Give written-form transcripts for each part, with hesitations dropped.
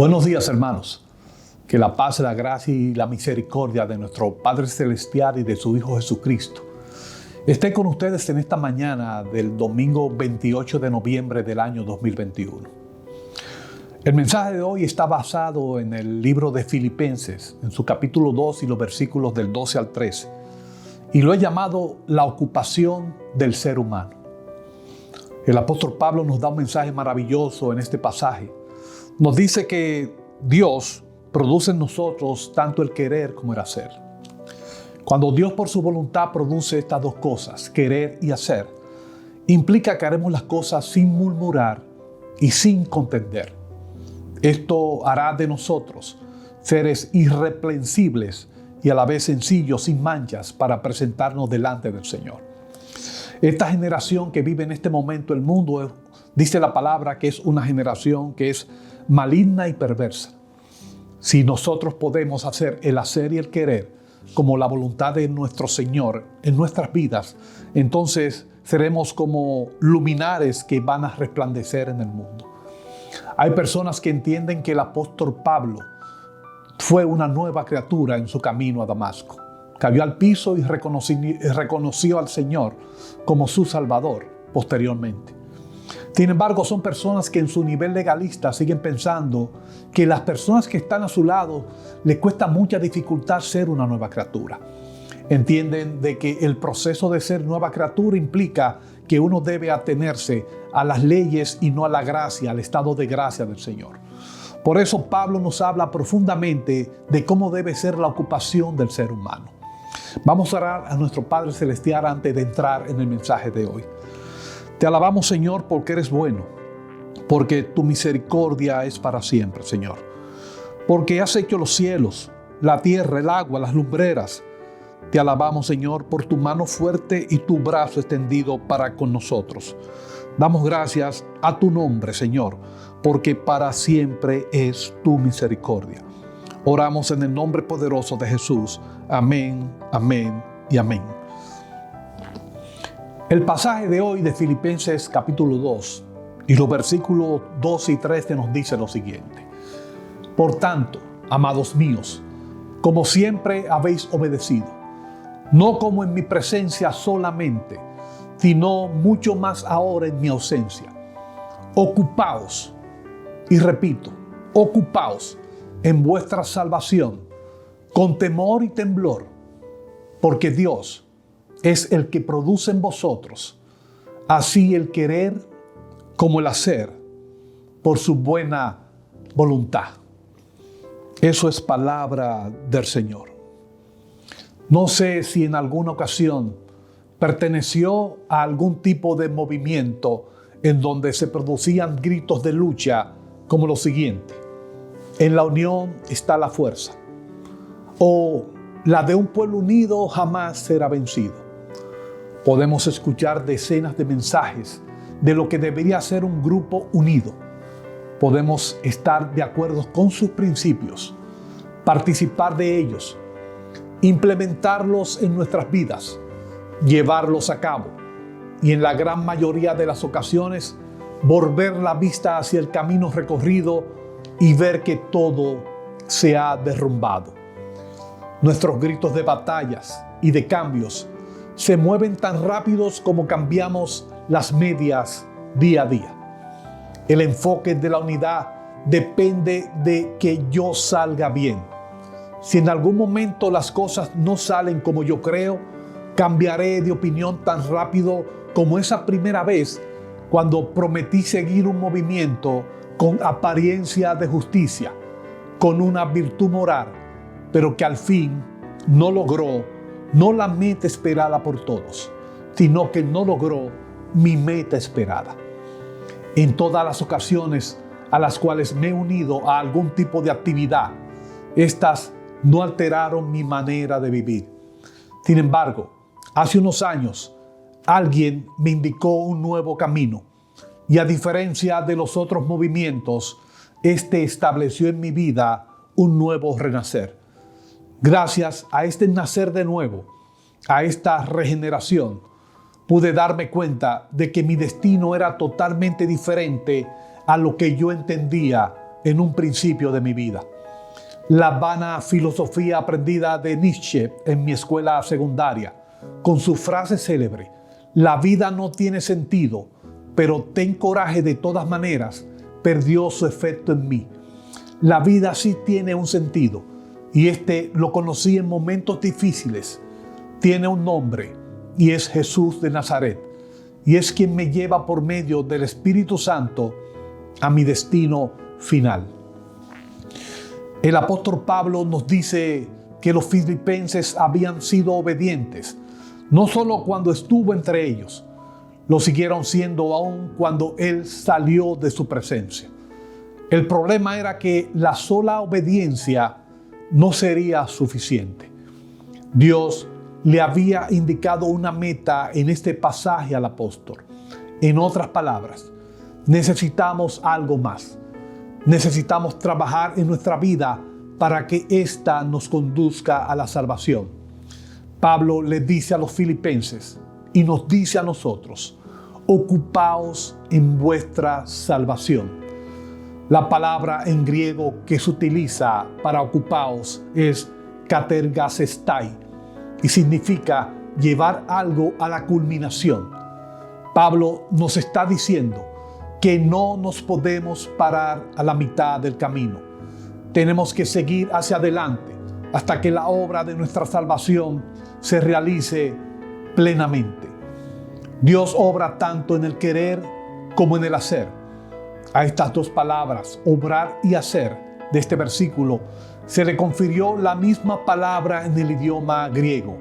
Buenos días, hermanos. Que la paz, la gracia y la misericordia de nuestro Padre Celestial y de su Hijo Jesucristo esté con ustedes en esta mañana del domingo 28 de noviembre del año 2021. El mensaje de hoy está basado en el libro de Filipenses, en su capítulo 2 y los versículos del 12 al 13, y lo he llamado la ocupación del ser humano. El apóstol Pablo nos da un mensaje maravilloso en este pasaje. Nos dice que Dios produce en nosotros tanto el querer como el hacer. Cuando Dios por su voluntad produce estas dos cosas, querer y hacer, implica que haremos las cosas sin murmurar y sin contender. Esto hará de nosotros seres irreprensibles y a la vez sencillos, sin manchas, para presentarnos delante del Señor. Esta generación que vive en este momento el mundo, dice la palabra que es una generación que es maligna y perversa. Si nosotros podemos hacer el hacer y el querer como la voluntad de nuestro Señor en nuestras vidas, entonces seremos como luminares que van a resplandecer en el mundo. Hay personas que entienden que el apóstol Pablo fue una nueva criatura en su camino a Damasco. Cayó al piso y reconoció al Señor como su Salvador posteriormente. Sin embargo, son personas que en su nivel legalista siguen pensando que las personas que están a su lado les cuesta mucha dificultad ser una nueva criatura. Entienden de que el proceso de ser nueva criatura implica que uno debe atenerse a las leyes y no a la gracia, al estado de gracia del Señor. Por eso Pablo nos habla profundamente de cómo debe ser la ocupación del ser humano. Vamos a orar a nuestro Padre Celestial antes de entrar en el mensaje de hoy. Te alabamos, Señor, porque eres bueno, porque tu misericordia es para siempre, Señor. Porque has hecho los cielos, la tierra, el agua, las lumbreras. Te alabamos, Señor, por tu mano fuerte y tu brazo extendido para con nosotros. Damos gracias a tu nombre, Señor, porque para siempre es tu misericordia. Oramos en el nombre poderoso de Jesús. Amén, amén y amén. El pasaje de hoy de Filipenses capítulo 2 y los versículos 2 y 13 nos dice lo siguiente. Por tanto, amados míos, como siempre habéis obedecido, no como en mi presencia solamente, sino mucho más ahora en mi ausencia. Ocupaos, y repito, ocupaos en vuestra salvación, con temor y temblor, porque Dios es el que produce en vosotros, así el querer como el hacer, por su buena voluntad. Eso es palabra del Señor. No sé si en alguna ocasión perteneció a algún tipo de movimiento en donde se producían gritos de lucha como lo siguiente: en la unión está la fuerza, o la de un pueblo unido jamás será vencido. Podemos escuchar decenas de mensajes de lo que debería ser un grupo unido. Podemos estar de acuerdo con sus principios, participar de ellos, implementarlos en nuestras vidas, llevarlos a cabo y en la gran mayoría de las ocasiones volver la vista hacia el camino recorrido y ver que todo se ha derrumbado. Nuestros gritos de batallas y de cambios se mueven tan rápidos como cambiamos las medias día a día. El enfoque de la unidad depende de que yo salga bien. Si en algún momento las cosas no salen como yo creo, cambiaré de opinión tan rápido como esa primera vez cuando prometí seguir un movimiento con apariencia de justicia, con una virtud moral, pero que al fin no logró no la meta esperada por todos, sino que no logró mi meta esperada. En todas las ocasiones a las cuales me he unido a algún tipo de actividad, estas no alteraron mi manera de vivir. Sin embargo, hace unos años, alguien me indicó un nuevo camino y a diferencia de los otros movimientos, este estableció en mi vida un nuevo renacer. Gracias a este nacer de nuevo, a esta regeneración, pude darme cuenta de que mi destino era totalmente diferente a lo que yo entendía en un principio de mi vida. La vana filosofía aprendida de Nietzsche en mi escuela secundaria, con su frase célebre: la vida no tiene sentido, pero ten coraje de todas maneras, perdió su efecto en mí. La vida sí tiene un sentido, y lo conocí en momentos difíciles. Tiene un nombre, y es Jesús de Nazaret, y es quien me lleva por medio del Espíritu Santo a mi destino final. El apóstol Pablo nos dice que los filipenses habían sido obedientes, no solo cuando estuvo entre ellos, lo siguieron siendo aún cuando él salió de su presencia. El problema era que la sola obediencia no sería suficiente. Dios le había indicado una meta en este pasaje al apóstol. En otras palabras, necesitamos algo más. Necesitamos trabajar en nuestra vida para que ésta nos conduzca a la salvación. Pablo le dice a los filipenses y nos dice a nosotros: ocupaos en vuestra salvación. La palabra en griego que se utiliza para ocupaos es katergasestai y significa llevar algo a la culminación. Pablo nos está diciendo que no nos podemos parar a la mitad del camino. Tenemos que seguir hacia adelante hasta que la obra de nuestra salvación se realice plenamente. Dios obra tanto en el querer como en el hacer. A estas dos palabras, obrar y hacer, de este versículo, se le confirió la misma palabra en el idioma griego,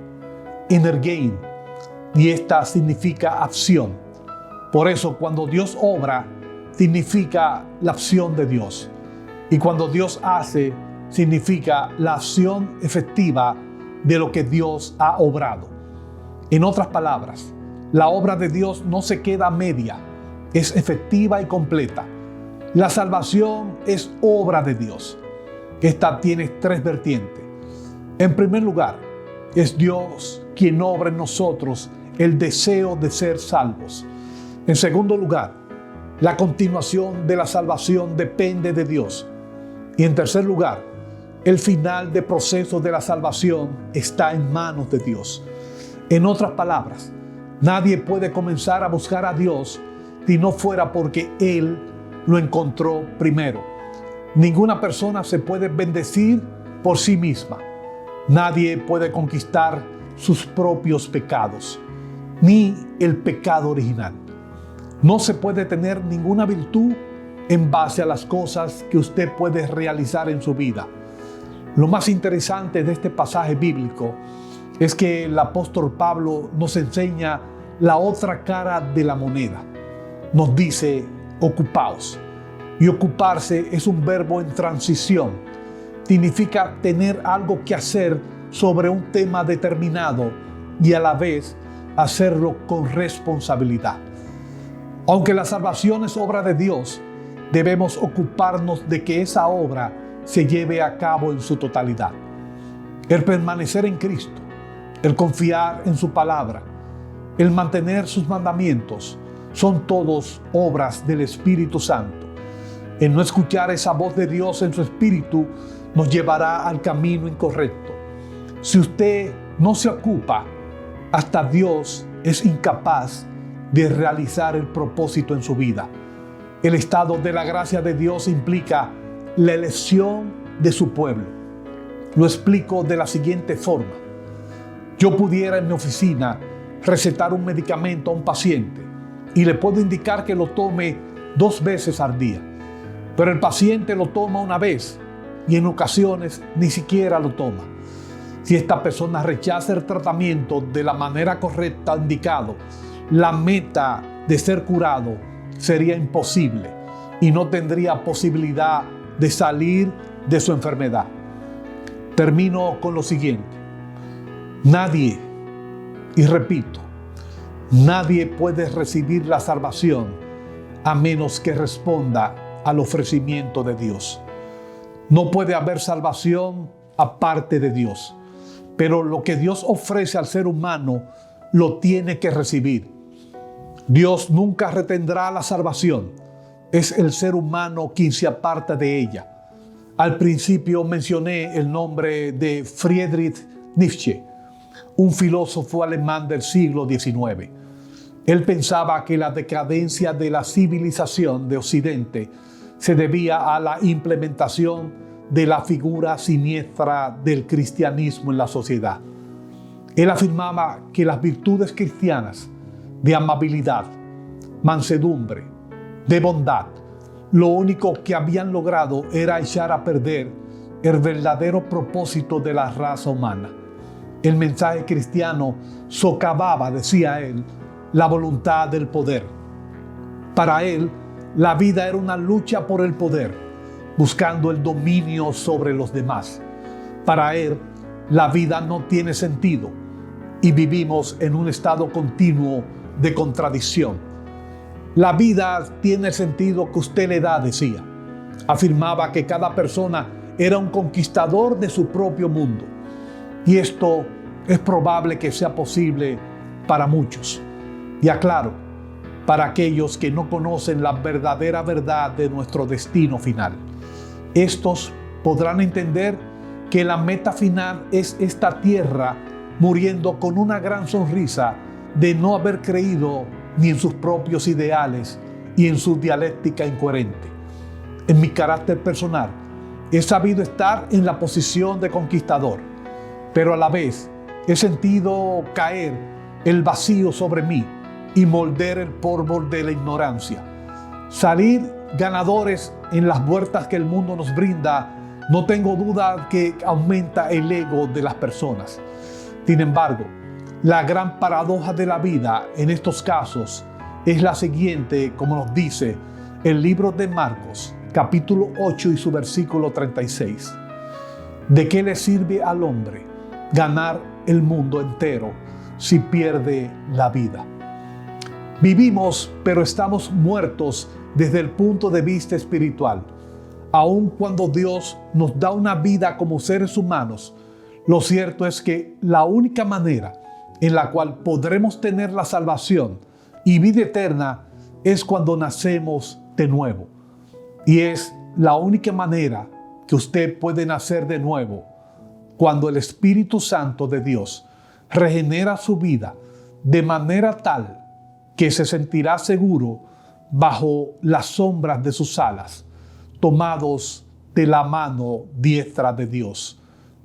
energein, y esta significa acción. Por eso, cuando Dios obra, significa la acción de Dios. Y cuando Dios hace, significa la acción efectiva de lo que Dios ha obrado. En otras palabras, la obra de Dios no se queda a media, es efectiva y completa. La salvación es obra de Dios. Esta tiene tres vertientes. En primer lugar, es Dios quien obra en nosotros el deseo de ser salvos. En segundo lugar, la continuación de la salvación depende de Dios. Y en tercer lugar, el final del proceso de la salvación está en manos de Dios. En otras palabras, nadie puede comenzar a buscar a Dios si no fuera porque Él lo encontró primero. Ninguna persona se puede bendecir por sí misma. Nadie puede conquistar sus propios pecados, ni el pecado original. No se puede tener ninguna virtud en base a las cosas que usted puede realizar en su vida. Lo más interesante de este pasaje bíblico es que el apóstol Pablo nos enseña la otra cara de la moneda. Nos dice: ocupaos. Y ocuparse es un verbo en transición. Significa tener algo que hacer sobre un tema determinado y a la vez hacerlo con responsabilidad. Aunque la salvación es obra de Dios, debemos ocuparnos de que esa obra se lleve a cabo en su totalidad. El permanecer en Cristo, el confiar en su palabra, el mantener sus mandamientos, son todos obras del Espíritu Santo. El no escuchar esa voz de Dios en su espíritu nos llevará al camino incorrecto. Si usted no se ocupa, hasta Dios es incapaz de realizar el propósito en su vida. El estado de la gracia de Dios implica la elección de su pueblo. Lo explico de la siguiente forma. Yo pudiera en mi oficina recetar un medicamento a un paciente y le puedo indicar que lo tome 2 veces al día. Pero el paciente lo toma una vez y en ocasiones ni siquiera lo toma. Si esta persona rechaza el tratamiento de la manera correcta indicado, la meta de ser curado sería imposible y no tendría posibilidad de salir de su enfermedad. Termino con lo siguiente. Nadie, y repito, nadie puede recibir la salvación a menos que responda al ofrecimiento de Dios. No puede haber salvación aparte de Dios, pero lo que Dios ofrece al ser humano lo tiene que recibir. Dios nunca retendrá la salvación, es el ser humano quien se aparta de ella. Al principio mencioné el nombre de Friedrich Nietzsche, un filósofo alemán del siglo XIX. Él pensaba que la decadencia de la civilización de Occidente se debía a la implementación de la figura siniestra del cristianismo en la sociedad. Él afirmaba que las virtudes cristianas de amabilidad, mansedumbre, de bondad, lo único que habían logrado era echar a perder el verdadero propósito de la raza humana. El mensaje cristiano socavaba, decía él, la voluntad del poder. Para él, la vida era una lucha por el poder, buscando el dominio sobre los demás. Para él, la vida no tiene sentido y vivimos en un estado continuo de contradicción. La vida tiene el sentido que usted le da, decía. Afirmaba que cada persona era un conquistador de su propio mundo. Y esto es probable que sea posible para muchos. Y aclaro, para aquellos que no conocen la verdadera verdad de nuestro destino final. Estos podrán entender que la meta final es esta tierra muriendo con una gran sonrisa de no haber creído ni en sus propios ideales y en su dialéctica incoherente. En mi carácter personal, he sabido estar en la posición de conquistador, pero a la vez he sentido caer el vacío sobre mí y moldear el polvo de la ignorancia. Salir ganadores en las vueltas que el mundo nos brinda, no tengo duda que aumenta el ego de las personas. Sin embargo, la gran paradoja de la vida en estos casos es la siguiente, como nos dice el libro de Marcos, capítulo 8 y su versículo 36. ¿De qué le sirve al hombre ganar el mundo entero si pierde la vida? Vivimos, pero estamos muertos desde el punto de vista espiritual. Aun cuando Dios nos da una vida como seres humanos, lo cierto es que la única manera en la cual podremos tener la salvación y vida eterna es cuando nacemos de nuevo. Y es la única manera que usted puede nacer de nuevo cuando el Espíritu Santo de Dios regenera su vida de manera tal que se sentirá seguro bajo las sombras de sus alas, tomados de la mano diestra de Dios,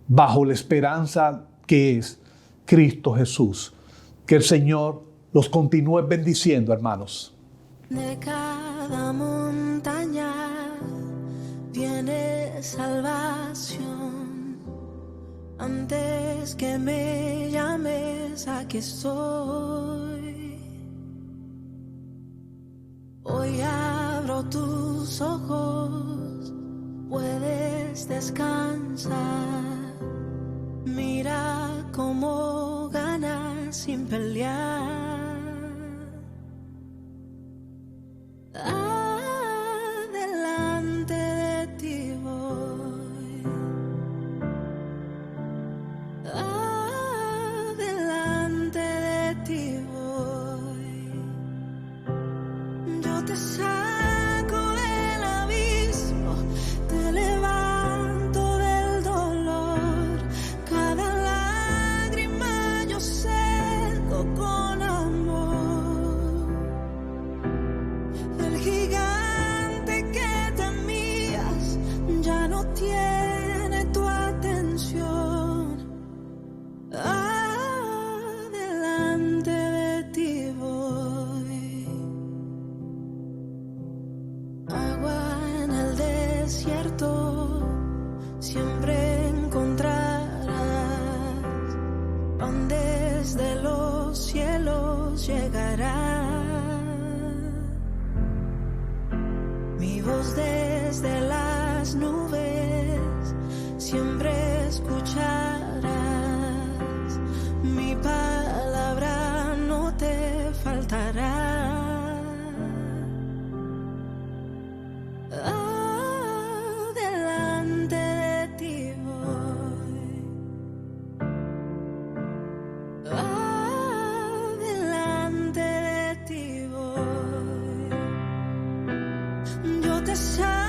bajo la esperanza que es Cristo Jesús. Que el Señor los continúe bendiciendo, hermanos. De cada montaña viene salvación. Antes que me llames, aquí estoy. Hoy abro tus ojos, puedes descansar. Mira cómo ganas sin pelear. Adelante de ti voy. Adelante de ti voy. Yo te saco del abismo, te levanto del dolor. Cada lágrima yo seco con amor. El gigante que temías ya no tiene tu atención. Adelante de ti voy. Agua en el desierto siempre encontrarás. Pan desde los cielos llegará. Mi voz desde las nubes siempre escucharás. Mi palabra no te faltará. Adelante de ti voy. Adelante de ti voy. necesario.